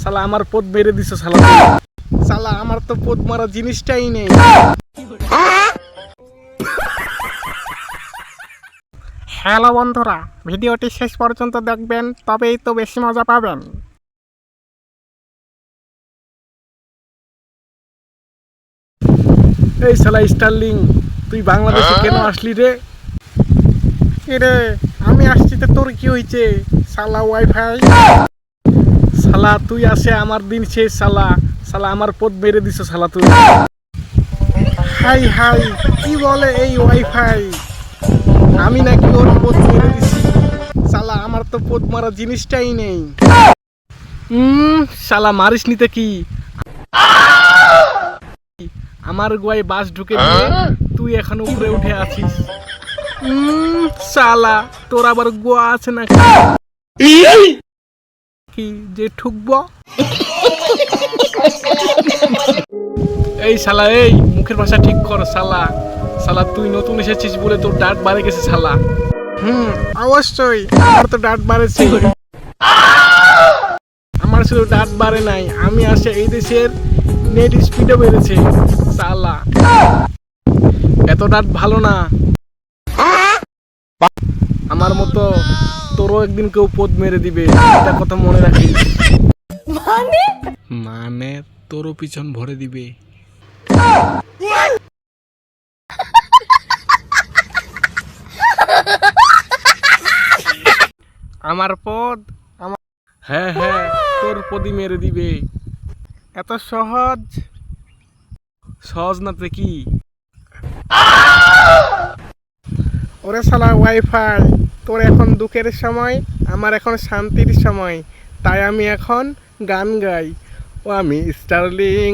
শালা আমার পদ মেরে দিছো শালা। শালা আমার তো পদ মারা জিনিসটাই নেই। হ্যালো বন্ধুরা, ভিডিওটি শেষ পর্যন্ত দেখবেন, তবেই তো বেশি মজা পাবেন। এই শালা স্টারলিং, তুই বাংলাদেশে কেন আসলি রে? রে আমি আসছি তো তোর কি হয়েছে শালা ওয়াইফাই? শালা তুই আসে আমার দিন শেষ শালা। শালা আমার পদ মেরে দিছো শালা তুই। হাই হাই, কি বলে এই ওয়াইফাই? আমি নাকি ওর পদ মেরে দিছি? শালা আমার তো পদ মারা জিনিসটাই নেই। শালা মারিস নিতে কি? আমার গোয়ায় বাস ঢুকে দিয়ে তুই এখন উপরে উঠে আছিস। শালা তোর আবার গোয়া আছে নাকি কি যে ঠুকবো? এই শালা, এই মুখের ভাষা ঠিক কর শালা। শালা তুই নতুন এসেছিস বলে তোর ডাট বাড়ে গেছে শালা। অবশ্যই আমার তো ডাট বাড়েছে। আমার শুধু ডাট বাড়ে নাই, আমি আসে এই দেশের নেট স্পিডও বেড়েছে শালা। এত ডাট ভালো না, আমার মতো তোরও একদিন কেউ পদ মেরে দিবে, এটা কথা মনে রাখিস। মানে তোরও পিছন ভরে দিবে। আমার পদ আমার, হ্যাঁ হ্যাঁ তোর পদই মেরে দিবে। এত সহজ? সহজ না তো কি? ওরে শালা ওয়াইফাই, তোর এখন দুঃখের সময়, আমার এখন শান্তির সময়। তাই আমি এখন গান গাই। ও আমি স্টারলিং,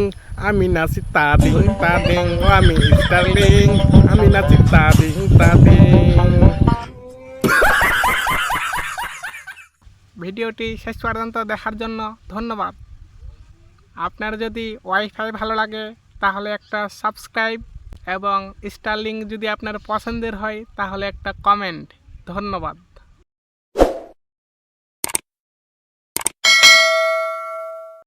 আমি নাচি তাদিং তাদিং। ও আমি স্টারলিং, আমি নাচি তাদিং তাদিং। ভিডিওটি শেষ পর্যন্ত দেখার জন্য ধন্যবাদ। আপনার যদি ওয়াইফাই ভালো লাগে তাহলে একটা সাবস্ক্রাইব, এবং স্টারলিং যদি আপনার পছন্দের হয় তাহলে একটা কমেন্ট। ধন্যবাদ।